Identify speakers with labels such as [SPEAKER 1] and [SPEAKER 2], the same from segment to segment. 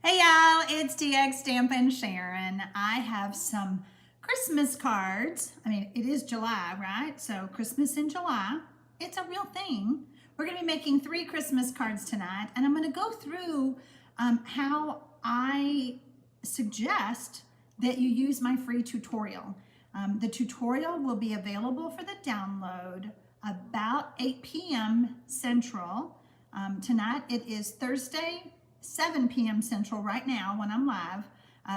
[SPEAKER 1] Hey y'all, it's TxStampin Sharon. I have some Christmas cards. I mean, it is July, right? So Christmas in July, it's a real thing. We're gonna be making 3 Christmas cards tonight, and I'm gonna go through how I suggest that you use my free tutorial. The tutorial will be available for the download about 8 p.m. Central. Tonight, it is Thursday, 7 p.m. Central right now when I'm live,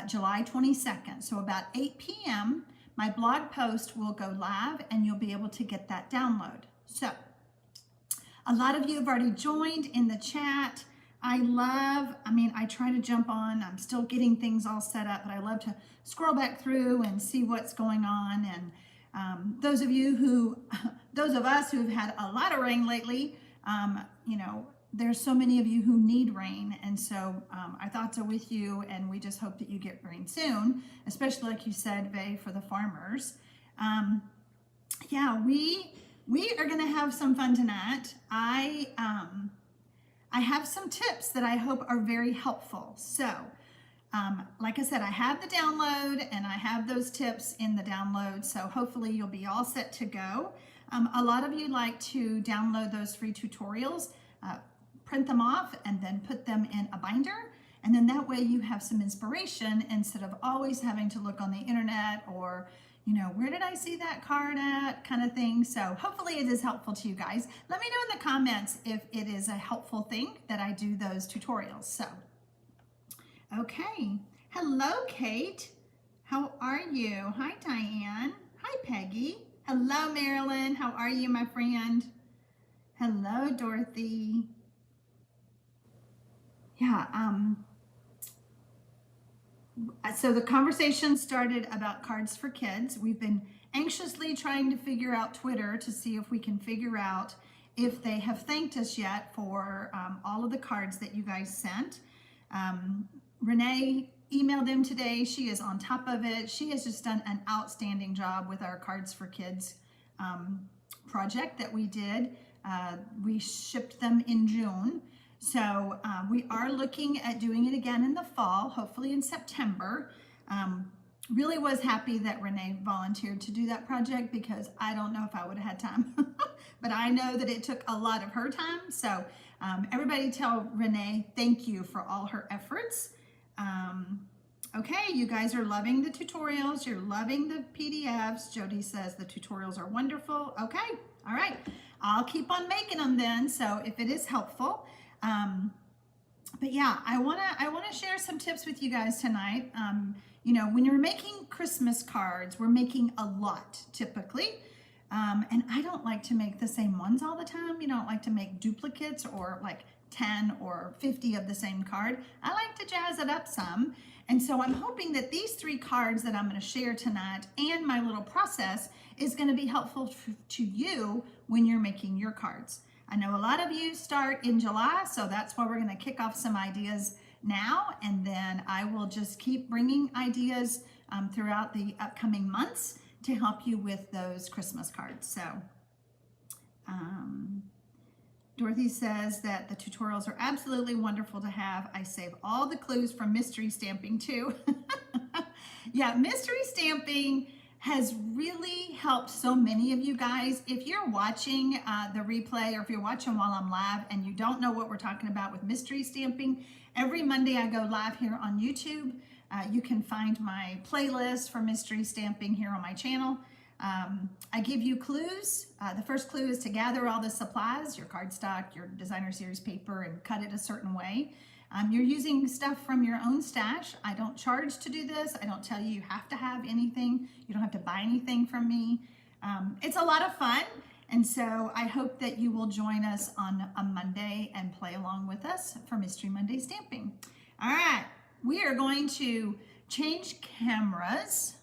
[SPEAKER 1] July 22nd. So about 8 p.m., my blog post will go live and you'll be able to get that download. So a lot of you have already joined in the chat. I try to jump on. I'm still getting things all set up, but I love to scroll back through and see what's going on. And those of us who've had a lot of rain lately, there's so many of you who need rain, and so our thoughts are with you, and we just hope that you get rain soon, especially like you said, Vay, for the farmers. We are gonna have some fun tonight. I have some tips that I hope are very helpful. So, like I said, I have the download and I have those tips in the download, so hopefully you'll be all set to go. A lot of you like to download those free tutorials, print them off, and then put them in a binder. And then that way you have some inspiration instead of always having to look on the internet or, where did I see that card at kind of thing. So hopefully it is helpful to you guys. Let me know in the comments if it is a helpful thing that I do those tutorials. So, okay. Hello, Kate. How are you? Hi, Diane. Hi, Peggy. Hello, Marilyn. How are you, my friend? Hello, Dorothy. So the conversation started about cards for kids. We've been anxiously trying to figure out Twitter to see if we can figure out if they have thanked us yet for all of the cards that you guys sent. Renee emailed them today. She is on top of it. She has just done an outstanding job with our Cards for Kids project that we did. We shipped them in June. So we are looking at doing it again in the fall, hopefully in September. Really was happy that Renee volunteered to do that project because I don't know if I would have had time, but I know that it took a lot of her time. So everybody tell Renee thank you for all her efforts. Okay, you guys are loving the tutorials. You're loving the PDFs. Jody says the tutorials are wonderful. Okay, all right. I'll keep on making them then. So if it is helpful. But yeah, I wanna share some tips with you guys tonight. When you're making Christmas cards, we're making a lot typically. And I don't like to make the same ones all the time. I don't like to make duplicates or like 10 or 50 of the same card. I like to jazz it up some. And so I'm hoping that these 3 cards that I'm going to share tonight and my little process is going to be helpful to you when you're making your cards. I know a lot of you start in July, so that's why we're going to kick off some ideas now, and then I will just keep bringing ideas throughout the upcoming months to help you with those Christmas cards. So Dorothy says that the tutorials are absolutely wonderful to have. I save all the clues from mystery stamping too. Yeah, mystery stamping has really helped so many of you guys. If you're watching the replay or if you're watching while I'm live and you don't know what we're talking about with mystery stamping, every Monday I go live here on YouTube. You can find my playlist for mystery stamping here on my channel. I give you clues. The first clue is to gather all the supplies, your cardstock, your designer series paper, and cut it a certain way. You're using stuff from your own stash. I don't charge to do this. I don't tell you you have to have anything. You don't have to buy anything from me. It's a lot of fun. And so I hope that you will join us on a Monday and play along with us for Mystery Monday stamping. All right, we are going to change cameras.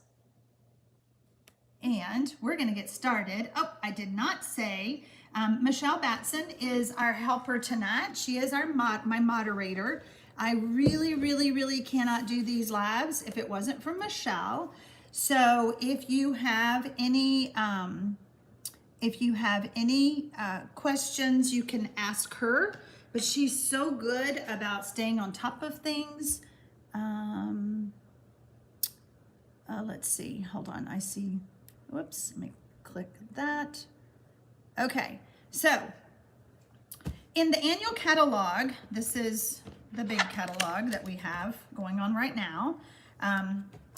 [SPEAKER 1] And we're going to get started. Oh, I did not say Michelle Batson is our helper tonight. She is my moderator. I really cannot do these lives if it wasn't for Michelle. So if you have any questions, you can ask her. But she's so good about staying on top of things. Let's see, hold on, I see, whoops, let me click that. Okay, so in the annual catalog, this is the big catalog that we have going on right now.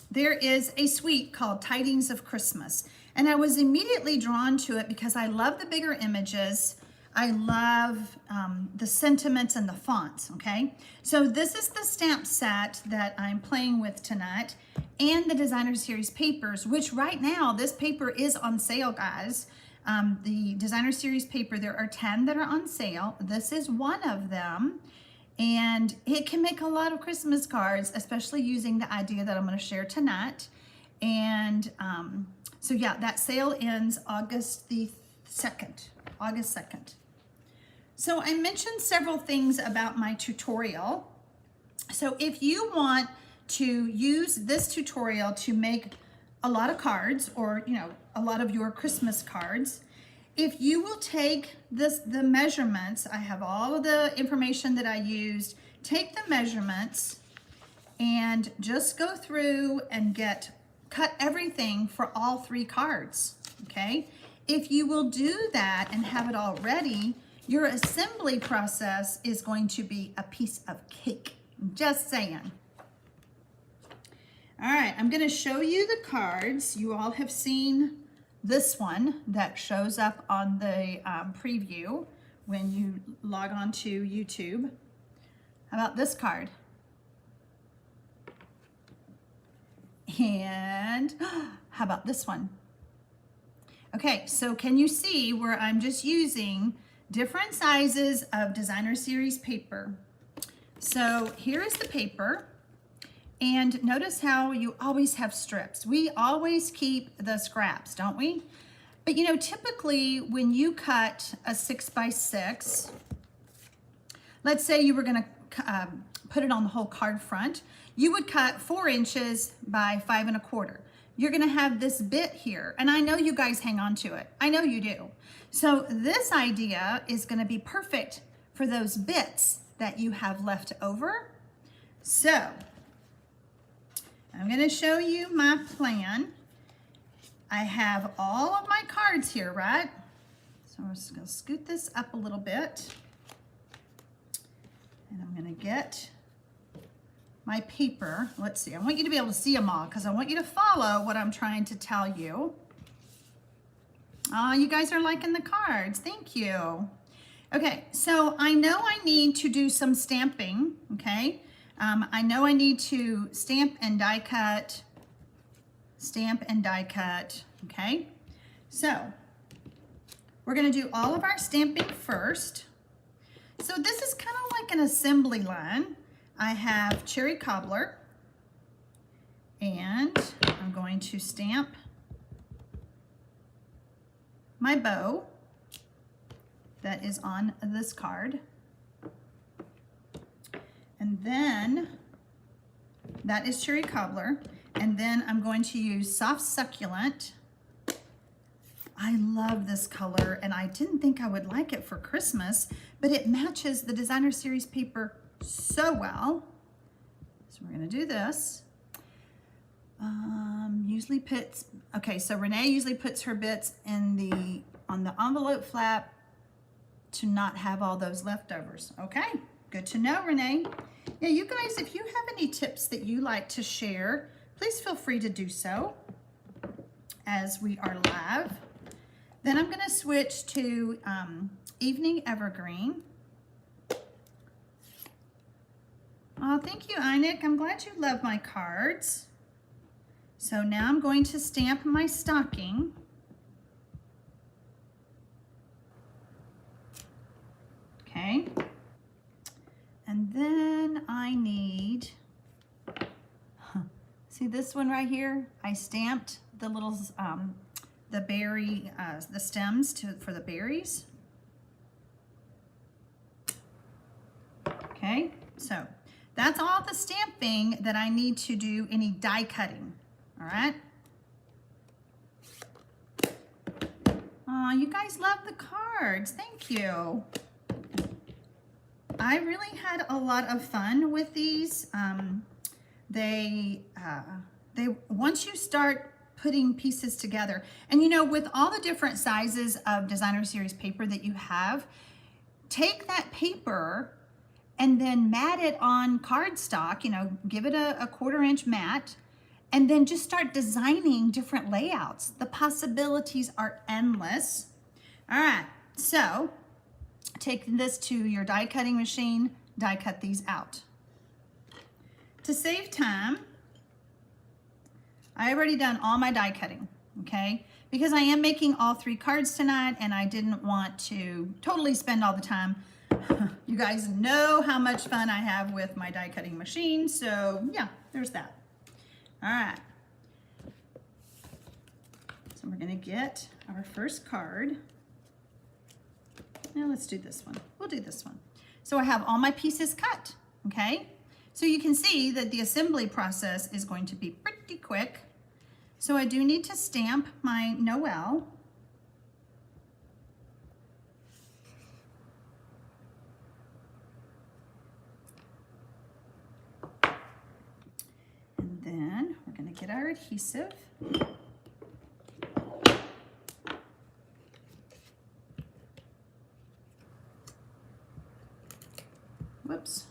[SPEAKER 1] There is a suite called Tidings of Christmas. And I was immediately drawn to it because I love the bigger images. I love the sentiments and the fonts, okay? So this is the stamp set that I'm playing with tonight and the Designer Series papers, which right now, this paper is on sale, guys. The Designer Series paper, there are 10 that are on sale. This is one of them. And it can make a lot of Christmas cards, especially using the idea that I'm going to share tonight. And so yeah, that sale ends August the 2nd, August 2nd. So I mentioned several things about my tutorial. So if you want to use this tutorial to make a lot of cards, or a lot of your Christmas cards, if you will take the measurements, I have all of the information that I used, take the measurements and just go through and cut everything for all 3 cards, okay? If you will do that and have it all ready, your assembly process is going to be a piece of cake, just saying. All right, I'm gonna show you the cards. You all have seen this one that shows up on the preview when you log on to YouTube. How about this card? And how about this one? Okay, so can you see where I'm just using different sizes of Designer Series paper? So here is the paper. And notice how you always have strips. We always keep the scraps, don't we? But typically when you cut a 6x6, let's say you were gonna put it on the whole card front, you would cut 4 inches by 5 1/4. You're gonna have this bit here, and I know you guys hang on to it. I know you do. So this idea is gonna be perfect for those bits that you have left over. So I'm going to show you my plan. I have all of my cards here, right? So I'm just going to scoot this up a little bit. And I'm going to get my paper. Let's see. I want you to be able to see them all because I want you to follow what I'm trying to tell you. Oh, you guys are liking the cards. Thank you. Okay, so I know I need to do some stamping, okay? I know I need to stamp and die cut, okay? So we're gonna do all of our stamping first. So this is kind of like an assembly line. I have cherry cobbler, and I'm going to stamp my bow that is on this card. And then that is cherry cobbler. And then I'm going to use soft succulent. I love this color, and I didn't think I would like it for Christmas, but it matches the Designer Series paper so well. So we're gonna do this. Usually puts, okay, so Renee usually puts her bits on the envelope flap to not have all those leftovers. Okay, good to know, Renee. Yeah, you guys, if you have any tips that you like to share, please feel free to do so as we are live. Then I'm gonna switch to Evening Evergreen. Oh, thank you, Einik. I'm glad you love my cards. So now I'm going to stamp my stocking. Okay. And then I need, see this one right here? I stamped the little, the berry, the stems for the berries. Okay, so that's all the stamping that I need to do any die cutting, all right? Oh, you guys love the cards, thank you. I really had a lot of fun with these. they once you start putting pieces together, and you know, with all the different sizes of designer series paper that you have, take that paper and then mat it on cardstock, you know, give it a 1/4 inch mat, and then just start designing different layouts. The possibilities are endless. All right, so take this to your die cutting machine, die cut these out. To save time, I already done all my die cutting, okay? Because I am making all 3 cards tonight and I didn't want to totally spend all the time. You guys know how much fun I have with my die cutting machine, so yeah, there's that. All right. So we're gonna get our first card. Now let's do this one. We'll do this one. So I have all my pieces cut, okay? So you can see that the assembly process is going to be pretty quick. So I do need to stamp my Noel. And then we're going to get our adhesive. Whoops.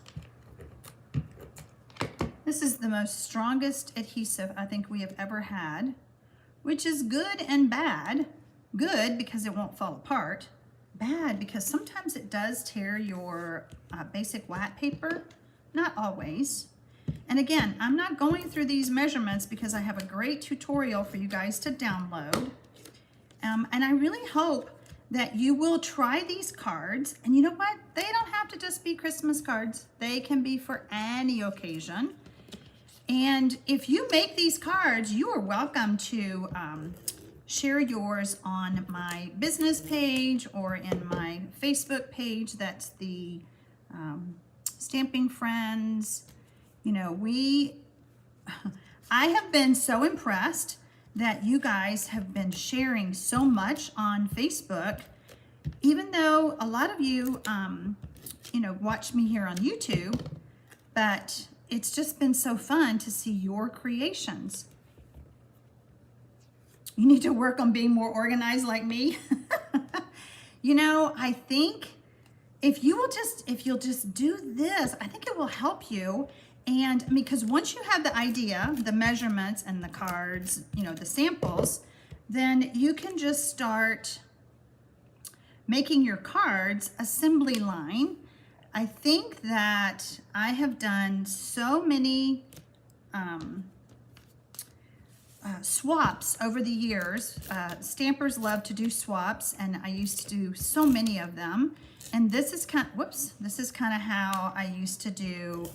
[SPEAKER 1] This is the most strongest adhesive I think we have ever had, which is good and bad. Good because it won't fall apart. Bad because sometimes it does tear your basic white paper. Not always. And again, I'm not going through these measurements because I have a great tutorial for you guys to download. And I really hope that you will try these cards. And you know what? They don't have to just be Christmas cards. They can be for any occasion. And if you make these cards, you are welcome to share yours on my business page or in my Facebook page. That's the Stamping Friends. You know, I have been so impressed that you guys have been sharing so much on Facebook, even though a lot of you, you know, watch me here on YouTube, but it's just been so fun to see your creations. You need to work on being more organized like me. You know, I think if you'll just do this, I think it will help you. And because once you have the idea, the measurements and the cards, you know, the samples, then you can just start making your cards assembly line. I think that I have done so many swaps over the years. Stampers love to do swaps, and I used to do so many of them. And this is kind of how I used to do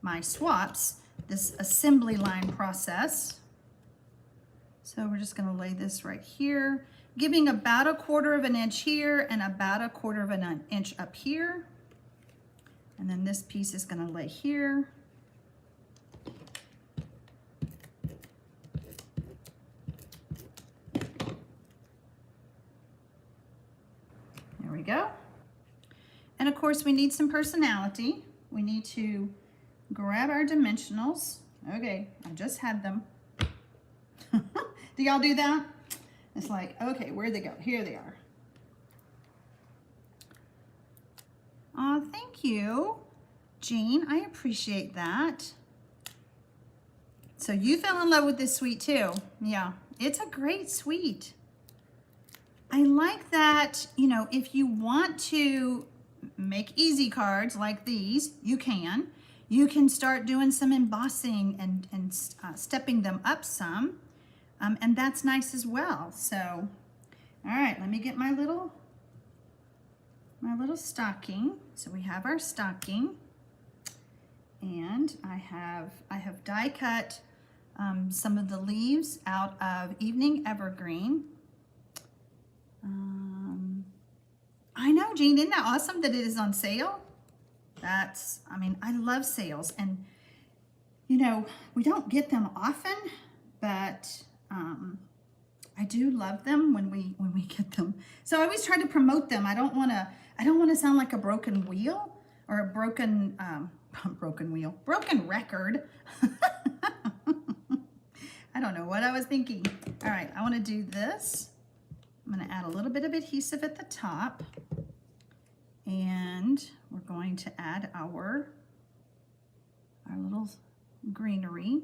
[SPEAKER 1] my swaps, this assembly line process. So we're just going to lay this right here, giving about a 1/4 of an inch here and about a 1/4 of an inch up here. And then this piece is going to lay here. There we go. And of course we need some personality. We need to grab our dimensionals. Okay, I just had them. Do y'all do that? It's like, okay, where'd they go? Here they are. Oh, thank you, Jean. I appreciate that. So you fell in love with this suite too. Yeah, it's a great suite. I like that, you know, if you want to make easy cards like these, you can. You can start doing some embossing and stepping them up some. And that's nice as well. So, all right, let me get my little stocking. So we have our stocking, and I have die cut some of the leaves out of Evening Evergreen. I know, Jean, isn't that awesome that it is on sale? I mean, I love sales, and you know, we don't get them often, but I do love them when we get them. So I always try to promote them. I don't want to sound like a broken wheel or a broken broken wheel, broken record. I don't know what I was thinking. All right, I want to do this. I'm going to add a little bit of adhesive at the top, and we're going to add our little greenery.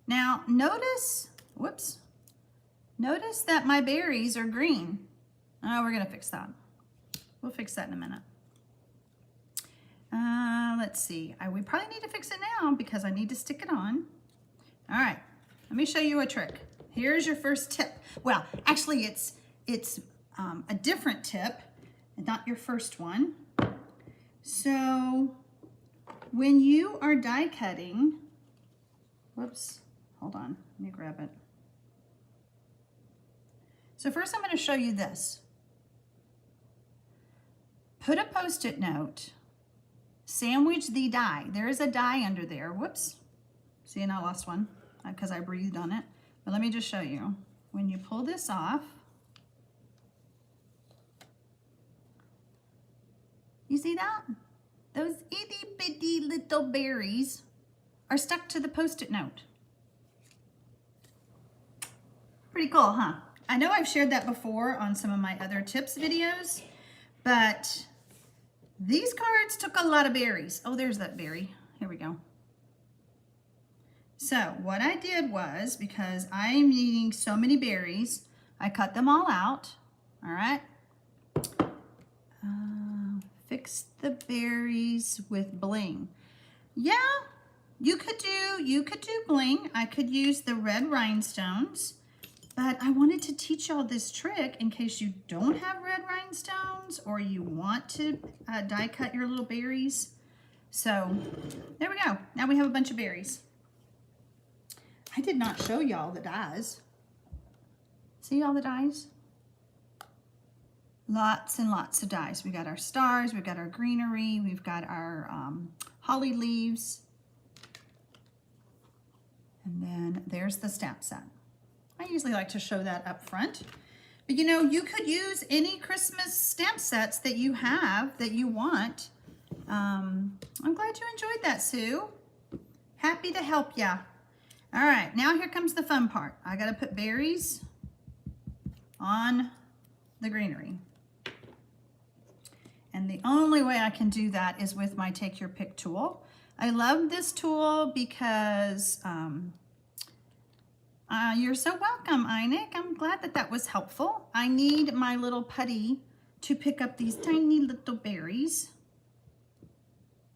[SPEAKER 1] Now notice, whoops, notice that my berries are green. Oh, we're going to fix that. We'll fix that in a minute. Let's see. We probably need to fix it now because I need to stick it on. All right, let me show you a trick. Here's your first tip. Well, actually, it's a different tip, not your first one. So when you are die cutting, whoops, hold on, let me grab it. So first I'm going to show you this. Put a Post-it note, sandwich the die. There is a die under there. Whoops. See, and I lost one because I breathed on it. But let me just show you. When you pull this off, you see that? Those itty bitty little berries are stuck to the Post-it note. Pretty cool, huh? I know I've shared that before on some of my other tips videos, but these cards took a lot of berries. Oh, there's that berry. Here we go. So what I did was, because I'm needing so many berries, I cut them all out. All right. Fix the berries with bling. Yeah, you could do bling. I could use the red rhinestones, but I wanted to teach y'all this trick in case you don't have red rhinestones or you want to die cut your little berries. So there we go. Now we have a bunch of berries. I did not show y'all the dies. See all the dies? Lots and lots of dies. We got our stars, we've got our greenery, we've got our holly leaves. And then there's the stamp set. I usually like to show that up front. But you know, you could use any Christmas stamp sets that you have, that you want. I'm glad you enjoyed that, Sue. Happy to help ya. All right, now here comes the fun part. I gotta put berries on the greenery. And the only way I can do that is with my Take Your Pick tool. I love this tool because you're so welcome, Einik. I'm glad that that was helpful. I need my little putty to pick up these tiny little berries.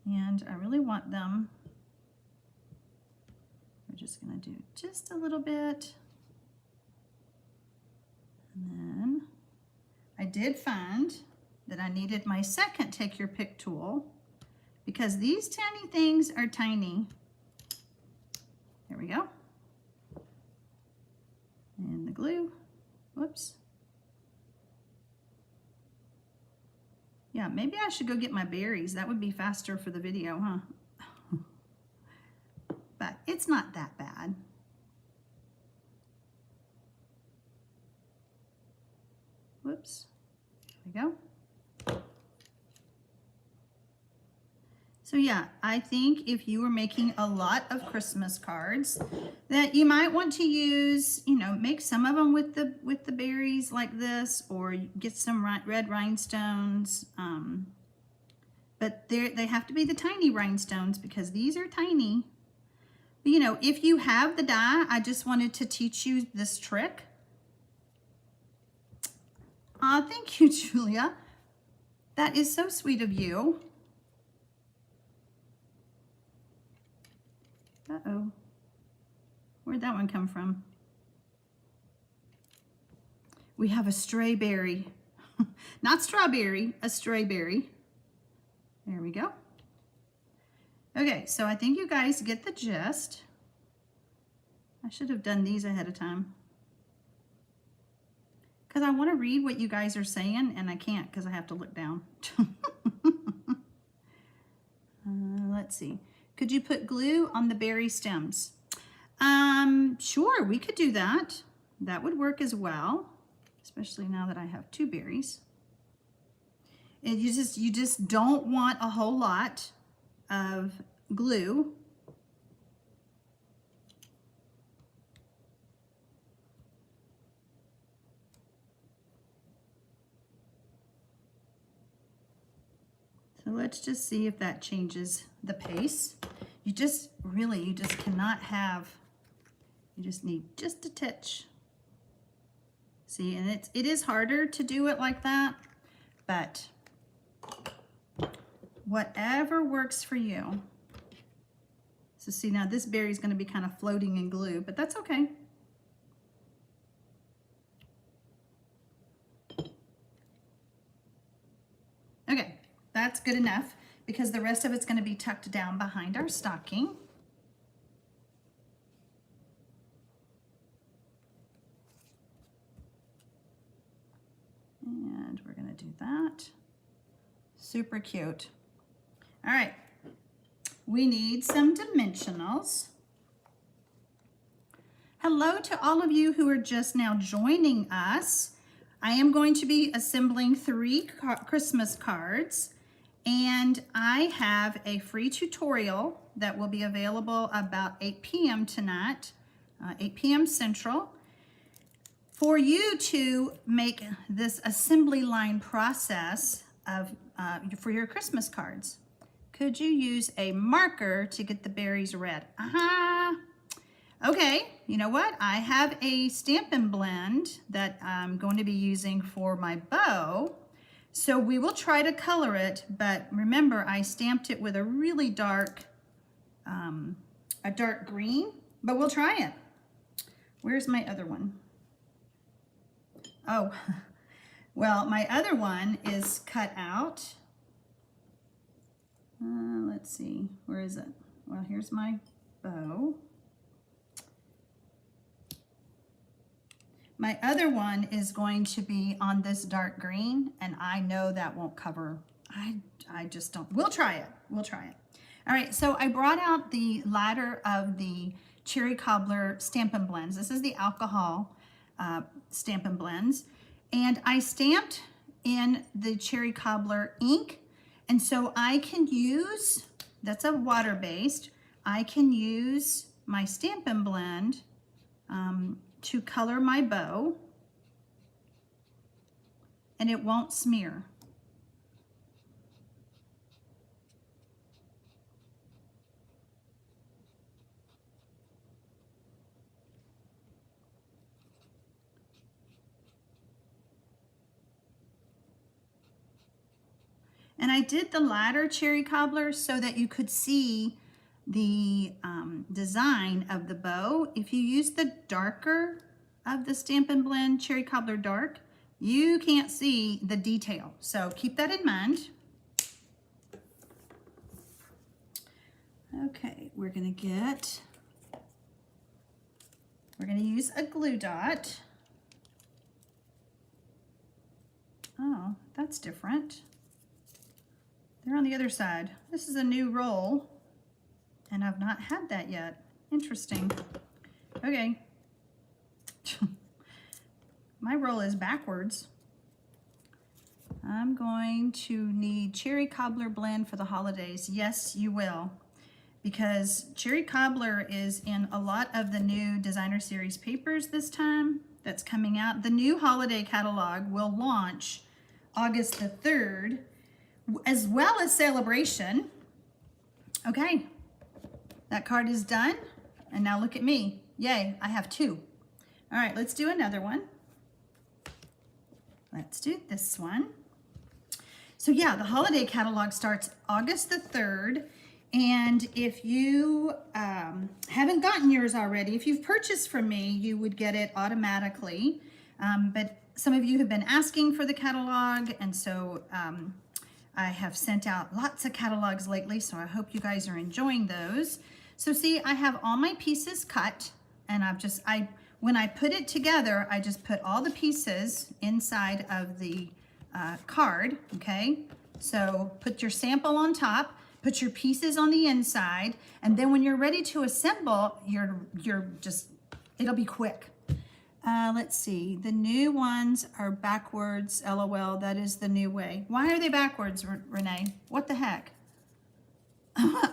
[SPEAKER 1] And I really want them. We're just gonna do just a little bit. And then I did find that I needed my second Take Your Pick tool because these tiny things are tiny. There we go. And the glue, whoops. Yeah, maybe I should go get my berries. That would be faster for the video, huh? But it's not that bad. Whoops, there we go. So yeah, I think if you were making a lot of Christmas cards, that you might want to use, you know, make some of them with the berries like this, or get some red rhinestones. But they have to be the tiny rhinestones because these are tiny. But, you know, if you have the die, I just wanted to teach you this trick. Thank you, Julia. That is so sweet of you. Uh-oh. Where'd that one come from? We have a stray berry. Not strawberry, a stray berry. There we go. Okay, so I think you guys get the gist. I should have done these ahead of time, because I want to read what you guys are saying, and I can't because I have to look down. Let's see. Could you put glue on the berry stems? Sure, we could do that. That would work as well, especially now that I have two berries. And you just don't want a whole lot of glue. So let's just see if that changes the pace. You just cannot have, you just need just a touch. See, and it is harder to do it like that, but whatever works for you. So see, now this berry is going to be kind of floating in glue, but that's okay. Okay, that's good enough because the rest of it's going to be tucked down behind our stocking. And we're going to do that. Super cute. All right, we need some dimensionals. Hello to all of you who are just now joining us. I am going to be assembling 3 Christmas cards, and I have a free tutorial that will be available about 8 p.m. tonight, 8 p.m. Central, for you to make this assembly line process of for your Christmas cards. Could you use a marker to get the berries red? Okay, you know what? I have a Stampin' blend that I'm going to be using for my bow. So we will try to color it, but remember I stamped it with a really dark, a dark green, but we'll try it. Where's my other one? Oh, well, my other one is cut out. Let's see, where is it? Well, here's my bow. My other one is going to be on this dark green, and I know that won't cover. I just don't. We'll try it. We'll try it. All right, so I brought out the ladder of the Cherry Cobbler Stampin' Blends. This is the alcohol Stampin' Blends. And I stamped in the Cherry Cobbler ink. And so I can use, that's a water-based, I can use my Stampin' Blend to color my bow, and it won't smear. And I did the ladder Cherry Cobbler so that you could see the design of the bow. If you use the darker of the Stampin' Blend Cherry Cobbler Dark, you can't see the detail. So keep that in mind. Okay, we're gonna use a glue dot. Oh, that's different. They're on the other side. This is a new roll, and I've not had that yet. Interesting. Okay. My roll is backwards. I'm going to need Cherry Cobbler Blend for the holidays. Yes, you will. Because Cherry Cobbler is in a lot of the new Designer Series papers this time that's coming out. The new holiday catalog will launch August the 3rd, as well as Celebration. Okay, that card is done. And now look at me. Yay, I have 2. All right, let's do another one. Let's do this one. So yeah, the holiday catalog starts August the 3rd. And if you haven't gotten yours already, if you've purchased from me, you would get it automatically. But some of you have been asking for the catalog, and so I have sent out lots of catalogs lately, so I hope you guys are enjoying those. So see, I have all my pieces cut, and when I put it together, I just put all the pieces inside of the card, okay? So put your sample on top, put your pieces on the inside, and then when you're ready to assemble, it'll be quick. Let's see, the new ones are backwards, LOL, that is the new way. Why are they backwards, Renee? What the heck?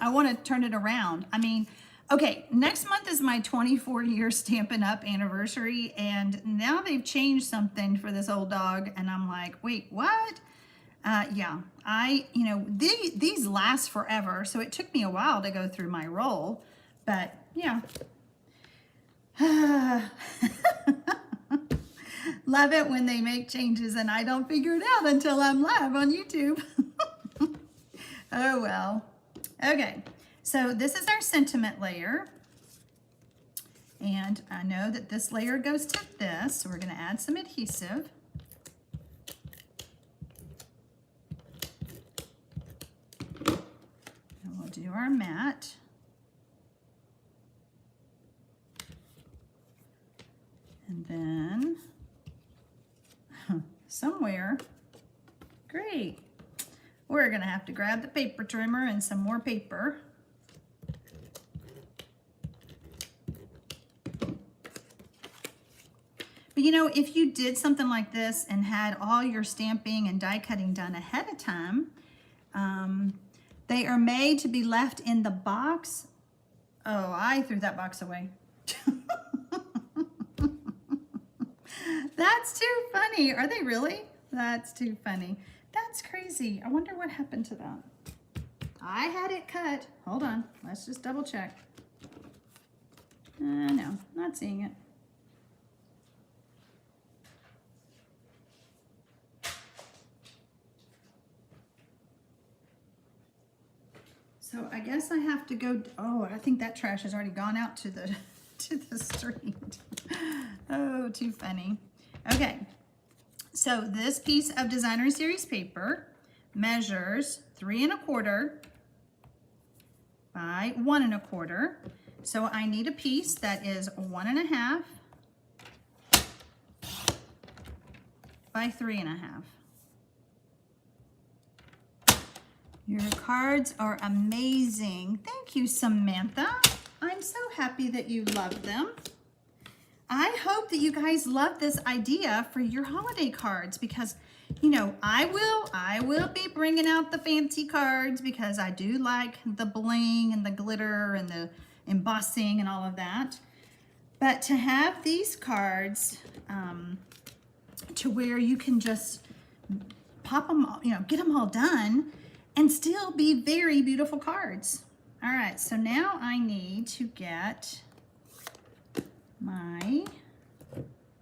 [SPEAKER 1] I want to turn it around. I mean, okay, next month is my 24-year Stampin' Up anniversary, and now they've changed something for this old dog, and I'm like, wait, what? Yeah, these last forever, so it took me a while to go through my roll, but yeah. Love it when they make changes and I don't figure it out until I'm live on YouTube. Oh well. Okay, so this is our sentiment layer. And I know that this layer goes to this, so we're going to add some adhesive. And we'll do our mat. And then somewhere, great, we're going to have to grab the paper trimmer and some more paper. But you know, if you did something like this and had all your stamping and die cutting done ahead of time, they are made to be left in the box. Oh, I threw that box away. That's too funny. Are they really? That's too funny. That's crazy. I wonder what happened to that. I had it cut. Hold on. Let's just double check. No, not seeing it. So I guess I have to go. Oh, I think that trash has already gone out to the street. Oh, too funny. Okay, so this piece of Designer Series paper measures 3 1/4 by 1 1/4. So I need a piece that is 1 1/2 by 3 1/2. Your cards are amazing. Thank you, Samantha. I'm so happy that you love them. I hope that you guys love this idea for your holiday cards because, you know, I will be bringing out the fancy cards because I do like the bling and the glitter and the embossing and all of that. But to have these cards to where you can just pop them, you know, get them all done and still be very beautiful cards. All right, so now I need to get my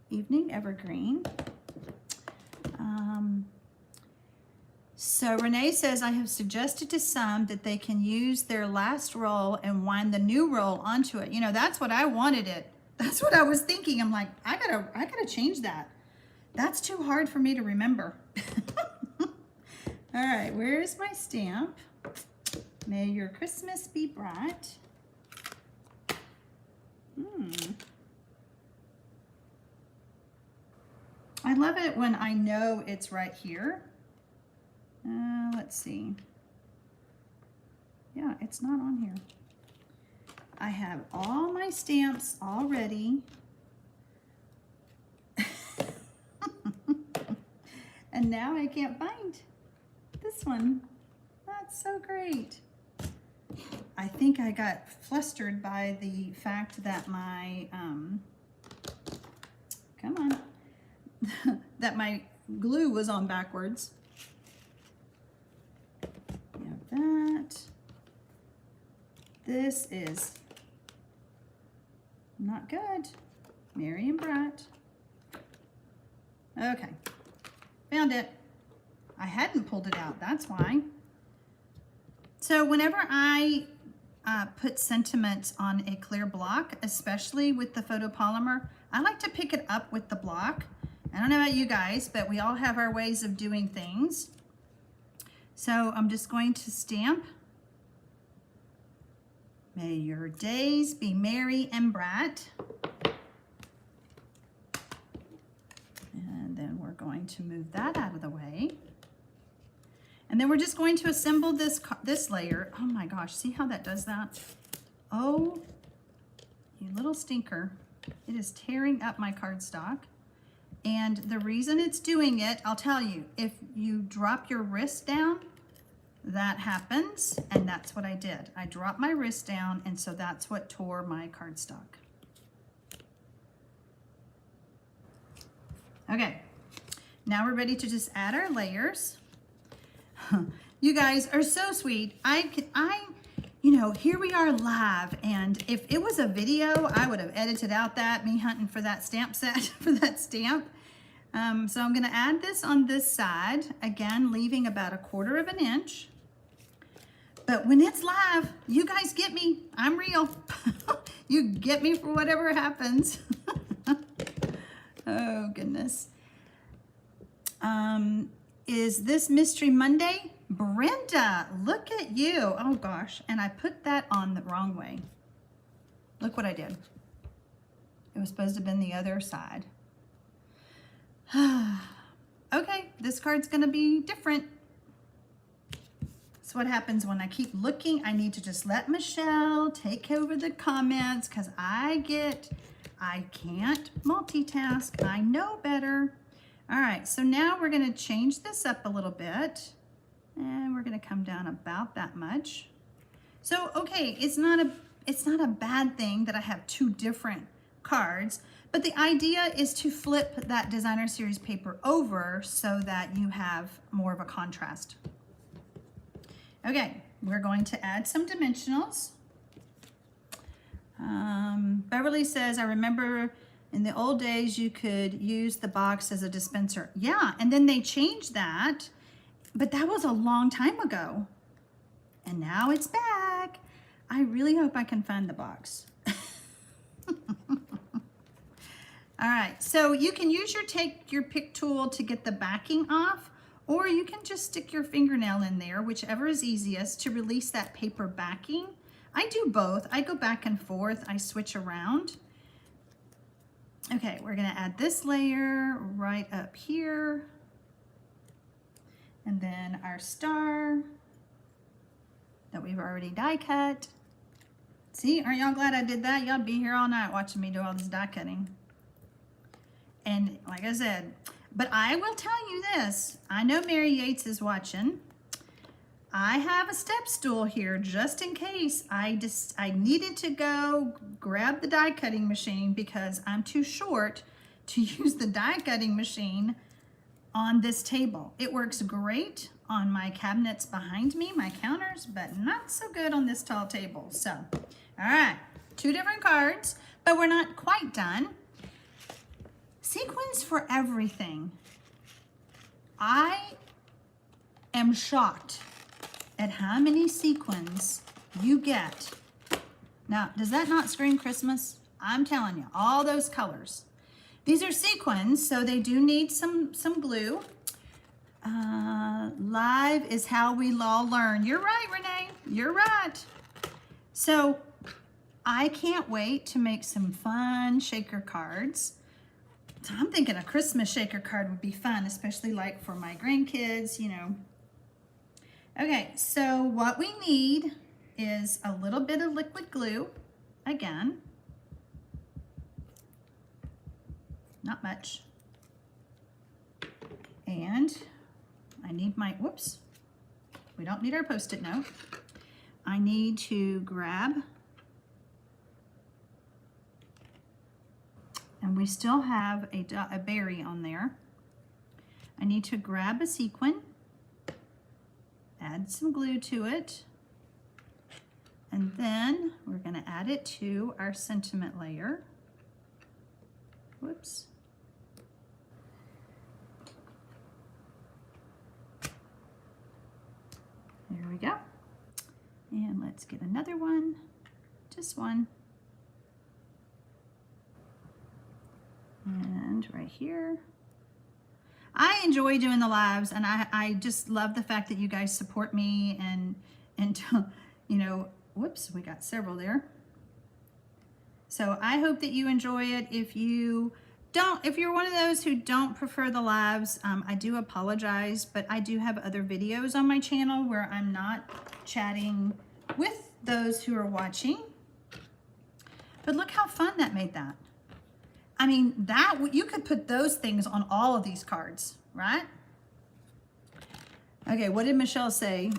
[SPEAKER 1] evening evergreen. So Renee says, I have suggested to some that they can use their last roll and wind the new roll onto it. You know, that's what I wanted it. That's what I was thinking. I'm like, I gotta change that. That's too hard for me to remember. All right, where's my stamp? May your Christmas be bright. I love it when I know it's right here. Let's see. Yeah, it's not on here. I have all my stamps all ready. And now I can't find this one. That's so great. I think I got flustered by the fact that my, come on, that my glue was on backwards. We have that. This is not good. Merry and bright. Okay, found it. I hadn't pulled it out, that's why. So whenever I put sentiments on a clear block, especially with the photopolymer, I like to pick it up with the block. I don't know about you guys, but we all have our ways of doing things. So I'm just going to stamp. May your days be merry and bright. And then we're going to move that out of the way. And then we're just going to assemble this layer. Oh my gosh, see how that does that? Oh, you little stinker. It is tearing up my cardstock. And the reason it's doing it, I'll tell you, if you drop your wrist down, that happens, and that's what I did. I dropped my wrist down, and so that's what tore my cardstock. Okay, now we're ready to just add our layers. You guys are so sweet. You know, here we are live, and if it was a video, I would have edited out me hunting for that stamp set, for that stamp. So I'm gonna add this on this side, again, leaving about 1/4 inch. But when it's live, you guys get me. I'm real. You get me for whatever happens. Oh, goodness. Is this Mystery Monday? Brenda, look at you. Oh, gosh. And I put that on the wrong way. Look what I did. It was supposed to have been the other side. Okay, this card's going to be different. That's what happens when I keep looking. I need to just let Michelle take over the comments because I can't multitask. I know better. All right, so now we're going to change this up a little bit, and we're going to come down about that much. So, okay, it's not a bad thing that I have 2 different cards, but the idea is to flip that designer series paper over so that you have more of a contrast. Okay, we're going to add some dimensionals. Beverly says, I remember in the old days you could use the box as a dispenser. Yeah, and then they changed that, but that was a long time ago. And now it's back. I really hope I can find the box. All right, so you can use your pick tool to get the backing off, or you can just stick your fingernail in there, whichever is easiest, to release that paper backing. I do both. I go back and forth. I switch around. Okay, we're going to add this layer right up here. And then our star that we've already die cut. See, aren't y'all glad I did that? Y'all be here all night watching me do all this die cutting. And like I said, but I will tell you this. I know Mary Yates is watching. I have a step stool here just in case I needed to go grab the die cutting machine because I'm too short to use the die cutting machine on this table. It works great on my cabinets behind me, my counters, but not so good on this tall table. So, all right, 2 different cards, but we're not quite done. Sequins for everything. I am shocked at how many sequins you get. Now, does that not scream Christmas? I'm telling you, all those colors. These are sequins, so they do need some glue. Live is how we all learn. You're right, Renee. You're right. So I can't wait to make some fun shaker cards. So I'm thinking a Christmas shaker card would be fun, especially like for my grandkids, you know. Okay, so what we need is a little bit of liquid glue, again. Not much. And I need my, whoops, we don't need our Post-it note. I need to grab, and we still have a berry on there. I need to grab a sequin, add some glue to it, and then we're going to add it to our sentiment layer. Whoops. There we go. And let's get another one, just one. And right here. I enjoy doing the lives, and I just love the fact that you guys support me and you know, whoops, we got several there. So I hope that you enjoy it. If you're one of those who don't prefer the lives, I do apologize, but I do have other videos on my channel where I'm not chatting with those who are watching. But look how fun that made that. I mean, you could put those things on all of these cards, right? Okay, what did Michelle say?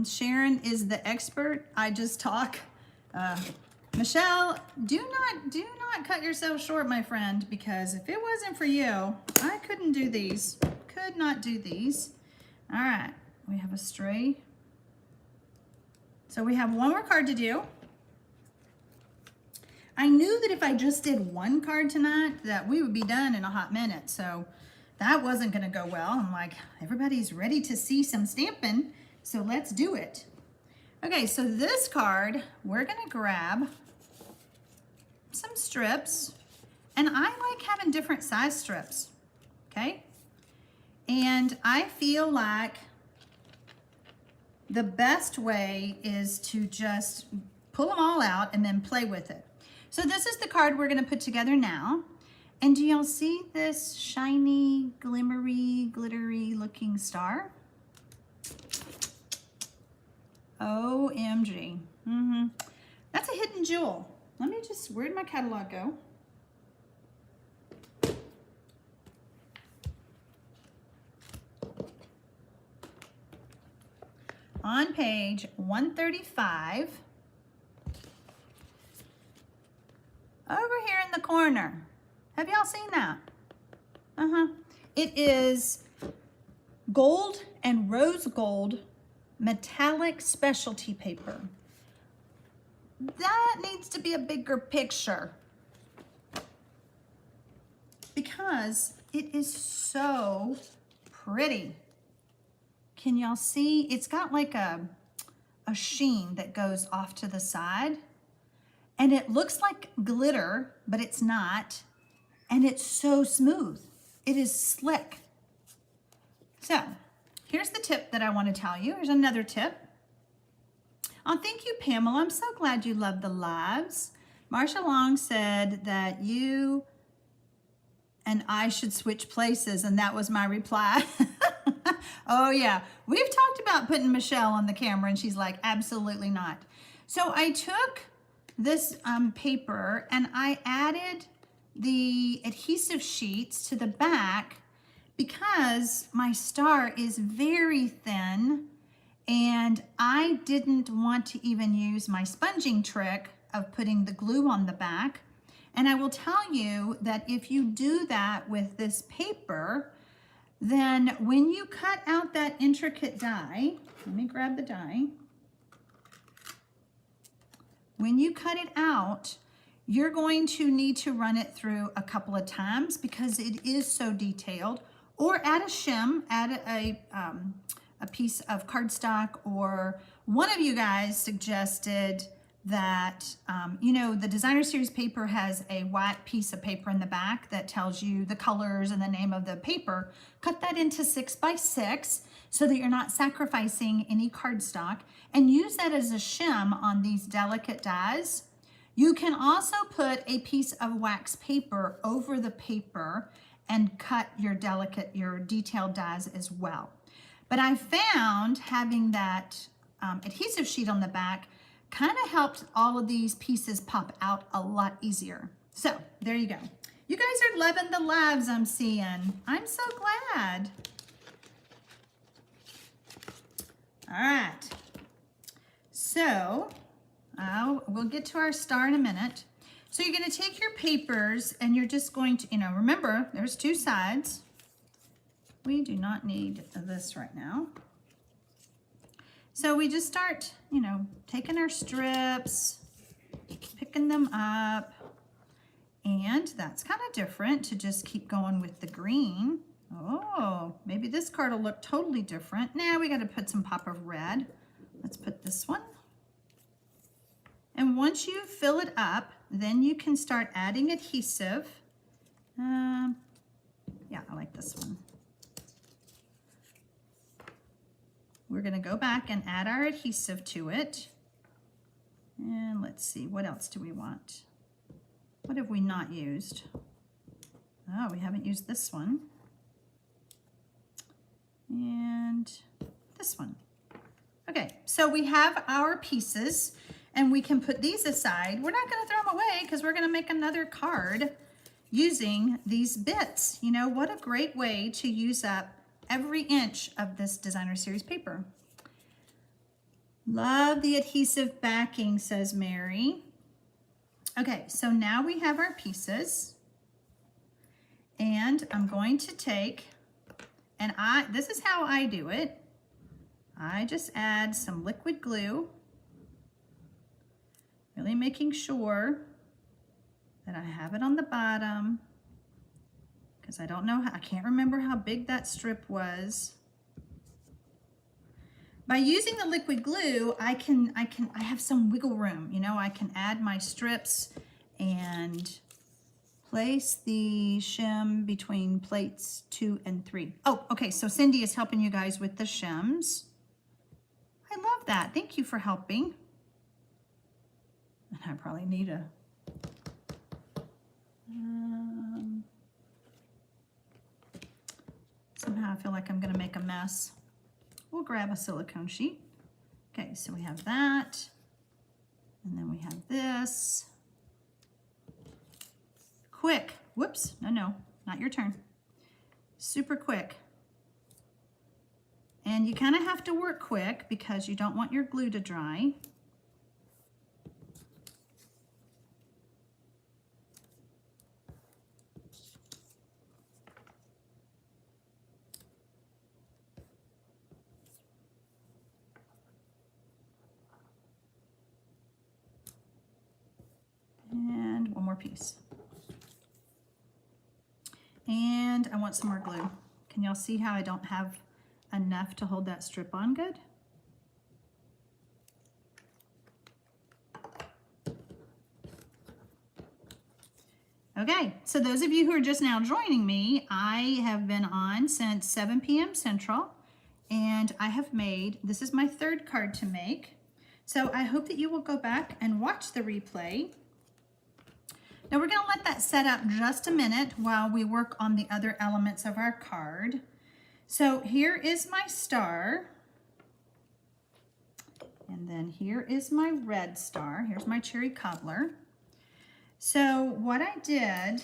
[SPEAKER 1] Sharon is the expert. I just talk. Michelle, do not cut yourself short, my friend, because if it wasn't for you, I couldn't do these. Could not do these. All right, we have a stray. So we have one more card to do. I knew that if I just did one card tonight, that we would be done in a hot minute. So that wasn't gonna go well. I'm like, everybody's ready to see some stamping, so let's do it. Okay, so this card, we're gonna grab some strips, and I like having different size strips, okay? And I feel like the best way is to just pull them all out and then play with it. So this is the card we're gonna put together now. And do y'all see this shiny, glimmery, glittery looking star? OMG. That's a hidden jewel. Let me just, where'd my catalog go? On page 135, over here in the corner. Have y'all seen that? It is gold and rose gold metallic specialty paper. That needs to be a bigger picture because it is so pretty. Can y'all see? It's got like a sheen that goes off to the side, and it looks like glitter, but it's not. And it's so smooth. It is slick. So here's the tip that I want to tell you. Here's another tip. Oh, thank you, Pamela. I'm so glad you love the lives. Marsha Long said that you and I should switch places, and that was my reply. Oh yeah, we've talked about putting Michelle on the camera, and she's like, absolutely not. So I took this paper and I added the adhesive sheets to the back because my star is very thin and I didn't want to even use my sponging trick of putting the glue on the back. And I will tell you that if you do that with this paper, then when you cut out that intricate die, let me grab the die. When you cut it out, you're going to need to run it through a couple of times because it is so detailed, or add a shim, add a piece of cardstock, or one of you guys suggested that, you know, the designer series paper has a white piece of paper in the back that tells you the colors and the name of the paper. Cut that into 6 by 6 so that you're not sacrificing any cardstock, and use that as a shim on these delicate dies. You can also put a piece of wax paper over the paper and cut your detailed dies as well. But I found having that adhesive sheet on the back kind of helped all of these pieces pop out a lot easier. So there you go. You guys are loving the lives I'm seeing. I'm so glad. All right. So we'll get to our star in a minute. So you're going to take your papers and you're just going to, remember there's two sides. We do not need this right now. So we just start, taking our strips, picking them up, and that's kind of different to just keep going with the green. Oh, maybe this card will look totally different. Now we got to put some pop of red. Let's put this one. And once you fill it up, then you can start adding adhesive. Yeah, I like this one. We're going to go back and add our adhesive to it. And let's see, what else do we want? What have we not used? Oh, we haven't used this one. And this one. Okay, so we have our pieces and we can put these aside. We're not going to throw them away because we're going to make another card using these bits. What a great way to use up every inch of this designer series paper. Love the adhesive backing, says Mary. Okay, so now we have our pieces. And I'm going to take, and this is how I do it. I just add some liquid glue, really making sure that I have it on the bottom, because I don't know I can't remember how big that strip was. By using the liquid glue, I have some wiggle room. You know, I can add my strips and place the shim between plates 2 and 3. Oh, okay, so Cindy is helping you guys with the shims. I love that. Thank you for helping. And I probably need a somehow I feel like I'm gonna make a mess. We'll grab a silicone sheet. Okay, so we have that, and then we have this. Quick, whoops, no, not your turn. Super quick. And you kind of have to work quick because you don't want your glue to dry. And one more piece. And I want some more glue. Can y'all see how I don't have enough to hold that strip on good? Okay, so those of you who are just now joining me, I have been on since 7 p.m. Central, and I have made, this is my third card to make. So I hope that you will go back and watch the replay. Now we're gonna let that set up just a minute while we work on the other elements of our card. So here is my star. And then here is my red star. Here's my cherry cobbler. So what I did,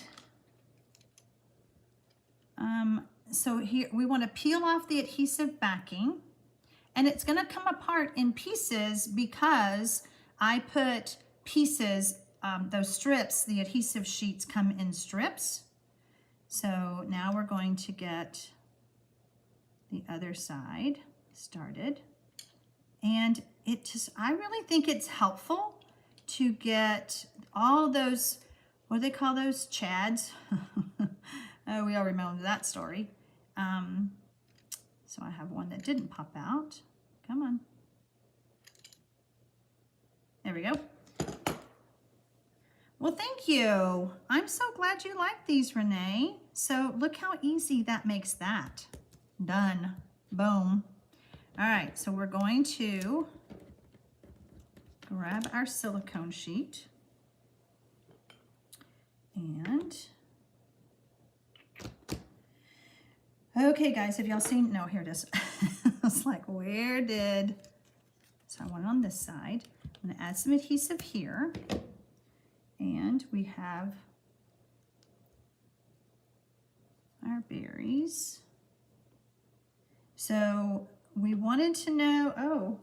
[SPEAKER 1] so here we want to peel off the adhesive backing, and it's going to come apart in pieces because I put pieces, those strips, the adhesive sheets come in strips. So now we're going to get the other side started. And it just, I really think it's helpful to get all those, what do they call those? Chads? Oh, we all remember that story. So I have one that didn't pop out. Come on. There we go. Well, thank you. I'm so glad you like these, Renee. So look how easy that makes that. Done. Boom. All right, so we're going to grab our silicone sheet and okay guys, have y'all seen, no, here it is. I was like, where did, so I want it on this side. I'm gonna add some adhesive here, and we have our berries. So we wanted to know, oh,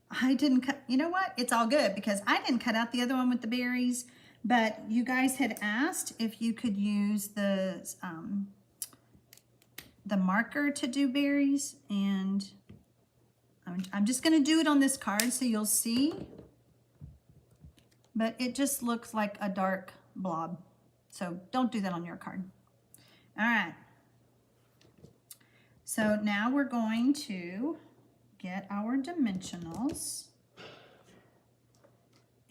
[SPEAKER 1] I didn't cut, you know what? It's all good because I didn't cut out the other one with the berries, but you guys had asked if you could use the marker to do berries, and I'm just gonna do it on this card so you'll see, but it just looks like a dark blob. So don't do that on your card. All right. So now we're going to get our dimensionals.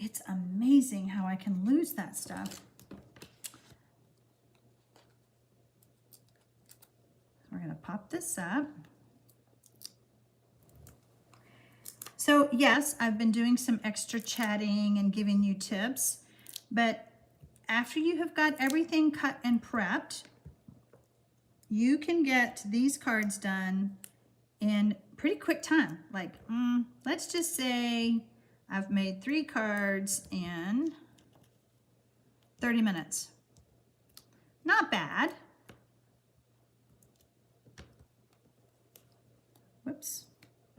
[SPEAKER 1] It's amazing how I can lose that stuff. We're going to pop this up. So yes, I've been doing some extra chatting and giving you tips, but after you have got everything cut and prepped, you can get these cards done in pretty quick time. Like, let's just say I've made 3 cards in 30 minutes. Not bad. Whoops.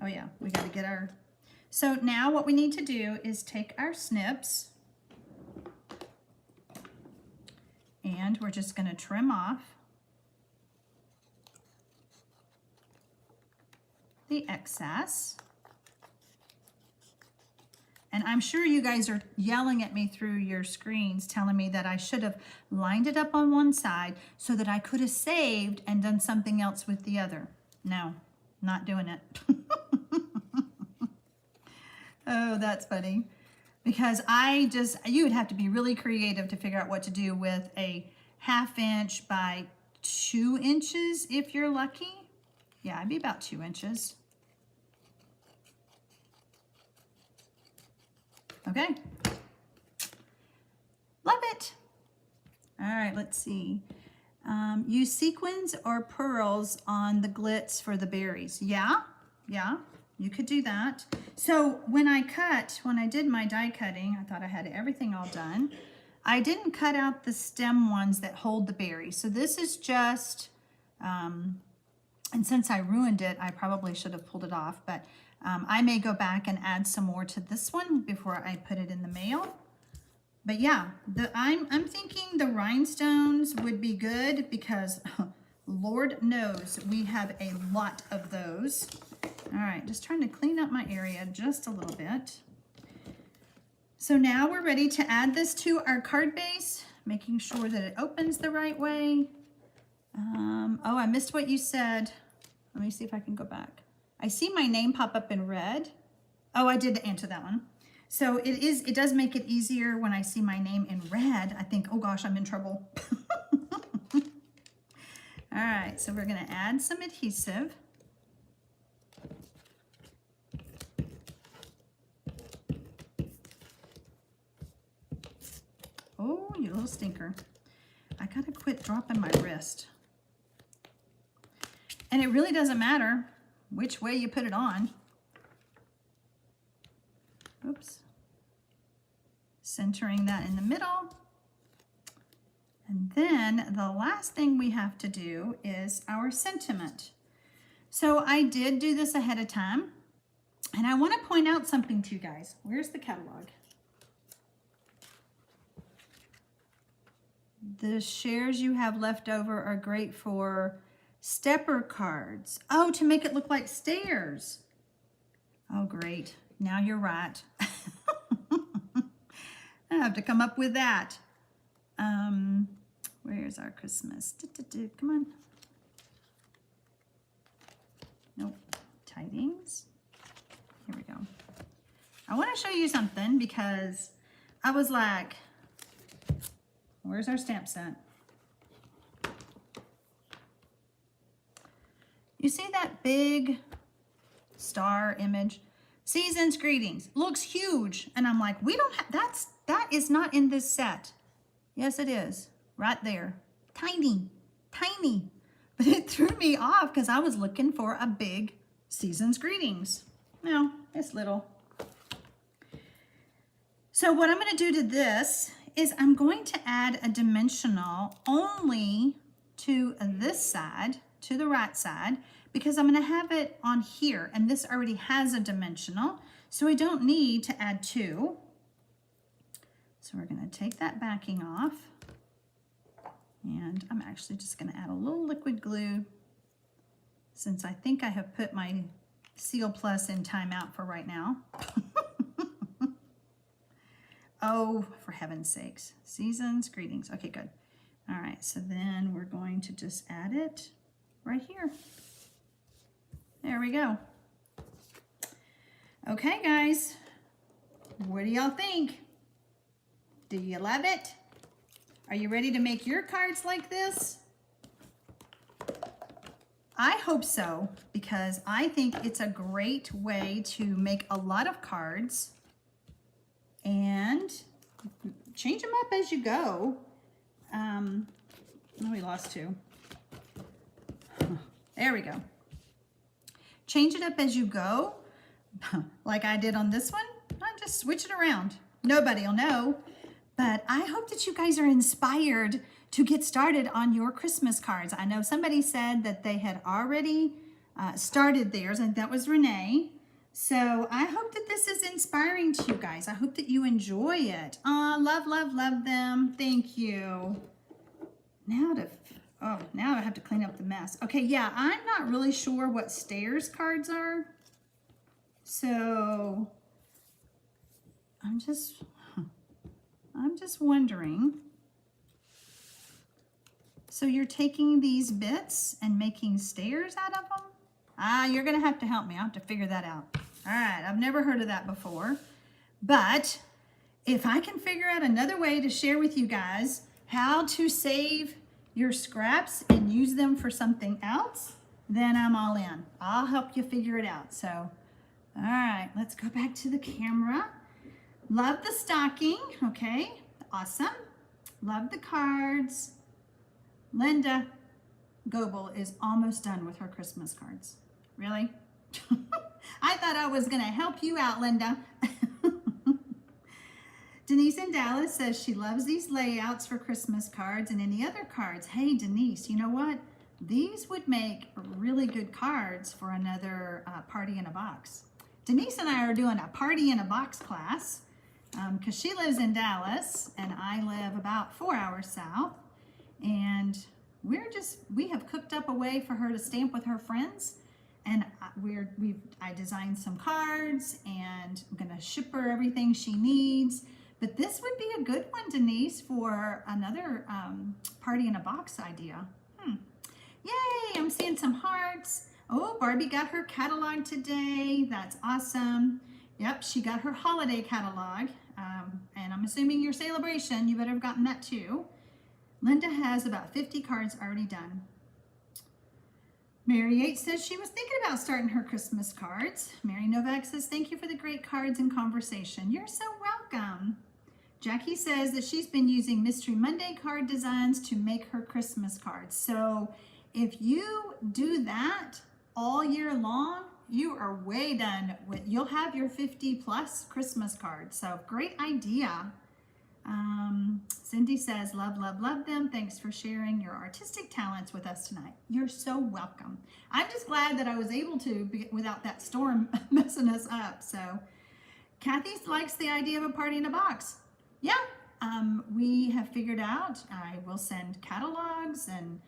[SPEAKER 1] Oh yeah, we got to get our... So now what we need to do is take our snips and we're just going to trim off the excess. And I'm sure you guys are yelling at me through your screens telling me that I should have lined it up on one side so that I could have saved and done something else with the other. No, not doing it. Oh, that's funny. Because you would have to be really creative to figure out what to do with a 1/2 inch by 2 inches if you're lucky. Yeah, it'd be about 2 inches. Okay. Love it. All right, let's see. Use sequins or pearls on the glitz for the berries. Yeah, you could do that. So when I did my die cutting, I thought I had everything all done. I didn't cut out the stem ones that hold the berries. So this is just, and since I ruined it, I probably should have pulled it off, but I may go back and add some more to this one before I put it in the mail. But yeah, I'm thinking the rhinestones would be good because Lord knows we have a lot of those. All right, just trying to clean up my area just a little bit. So now we're ready to add this to our card base, making sure that it opens the right way. Oh, I missed what you said. Let me see if I can go back. I see my name pop up in red. Oh, I did answer that one. So it does make it easier when I see my name in red. I think, oh gosh, I'm in trouble. All right, so we're gonna add some adhesive. Oh, you little stinker. I gotta quit dropping my wrist. And it really doesn't matter which way you put it on. Oops. Centering that in the middle. And then the last thing we have to do is our sentiment. So I did do this ahead of time. And I want to point out something to you guys. Where's the catalog? The shares you have left over are great for stepper cards. Oh, to make it look like stairs. Oh, great. Now you're right. I have to come up with that. Where's our Christmas? Come on. Nope. Tidings. Here we go. I want to show you something because I was like, where's our stamp set? You see that big star image? Season's Greetings. Looks huge. And I'm like, we don't have, that is not in this set. Yes, it is. Right there. Tiny, tiny. But it threw me off because I was looking for a big Season's Greetings. No, it's little. So what I'm going to do to this is I'm going to add a dimensional only to this side, to the right side, because I'm going to have it on here, and this already has a dimensional, so we don't need to add 2. So we're going to take that backing off, and I'm actually just going to add a little liquid glue since I think I have put my Seal Plus in timeout for right now. Oh, for heaven's sakes. Season's Greetings. Okay, good. All right, so then we're going to just add it right here. There we go. Okay, guys. What do y'all think? Do you love it? Are you ready to make your cards like this? I hope so, because I think it's a great way to make a lot of cards and change them up as you go. Oh, we lost 2. There we go. Change it up as you go, like I did on this one. I just switch it around. Nobody will know, but I hope that you guys are inspired to get started on your Christmas cards. I know somebody said that they had already started theirs. I think that was Renee. So I hope that this is inspiring to you guys. I hope that you enjoy it. Love, love, love them. Thank you. Now I have to clean up the mess. Okay, yeah, I'm not really sure what stairs cards are. So I'm just wondering. So you're taking these bits and making stairs out of them? You're gonna have to help me. I'll have to figure that out. All right, I've never heard of that before. But if I can figure out another way to share with you guys how to save your scraps and use them for something else, then I'm all in. I'll help you figure it out. So, all right, let's go back to the camera. Love the stocking, okay, awesome. Love the cards. Linda Goebel is almost done with her Christmas cards. Really? I thought I was gonna help you out, Linda. Denise in Dallas says she loves these layouts for Christmas cards and any other cards. Hey, Denise, you know what? These would make really good cards for another party in a box. Denise and I are doing a party in a box class because she lives in Dallas and I live about 4 hours south. And we have cooked up a way for her to stamp with her friends. And I designed some cards and I'm gonna ship her everything she needs. But this would be a good one, Denise, for another party in a box idea. Yay, I'm seeing some hearts. Oh, Barbie got her catalog today. That's awesome. Yep, she got her holiday catalog. And I'm assuming your celebration, you better have gotten that too. Linda has about 50 cards already done. Mary 8 says she was thinking about starting her Christmas cards. Mary Novak says, thank you for the great cards and conversation. You're so welcome. Jackie says that she's been using Mystery Monday card designs to make her Christmas cards. So if you do that all year long, you are way done with, you'll have your 50 plus Christmas cards. So great idea. Cindy says, love, love, love them. Thanks for sharing your artistic talents with us tonight. You're so welcome. I'm just glad that I was able to without that storm messing us up. So Kathy likes the idea of a party in a box. Yeah, we have figured out, I will send catalogs and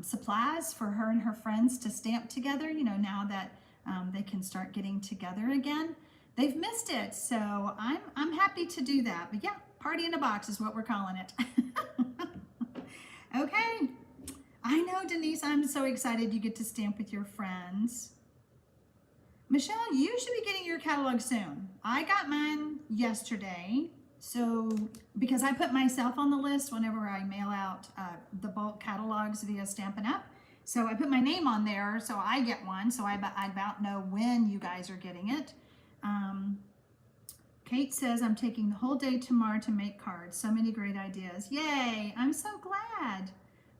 [SPEAKER 1] supplies for her and her friends to stamp together, you know, now that they can start getting together again. They've missed it, so I'm happy to do that. But yeah, party in a box is what we're calling it. Okay, I know, Denise, I'm so excited you get to stamp with your friends. Michelle, you should be getting your catalog soon. I got mine yesterday. So, because I put myself on the list whenever I mail out the bulk catalogs via Stampin' Up. So I put my name on there so I get one. So I about know when you guys are getting it. Kate says, I'm taking the whole day tomorrow to make cards. So many great ideas. Yay, I'm so glad.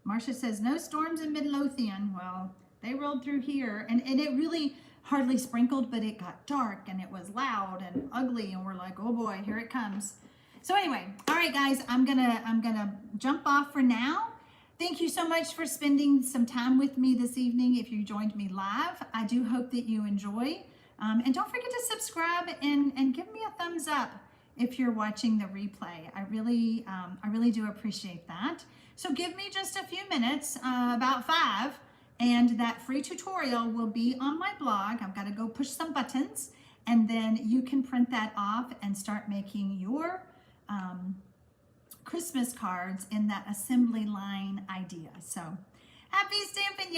[SPEAKER 1] Marcia says, no storms in Midlothian. Well, they rolled through here and it really hardly sprinkled, but it got dark and it was loud and ugly. And we're like, oh boy, here it comes. So anyway, all right, guys, I'm gonna jump off for now. Thank you so much for spending some time with me this evening. If you joined me live, I do hope that you enjoy. And don't forget to subscribe and give me a thumbs up if you're watching the replay. I really do appreciate that. So give me just a few minutes, about 5, and that free tutorial will be on my blog. I've got to go push some buttons, and then you can print that off and start making your Christmas cards in that assembly line idea. So happy stamping, y'all.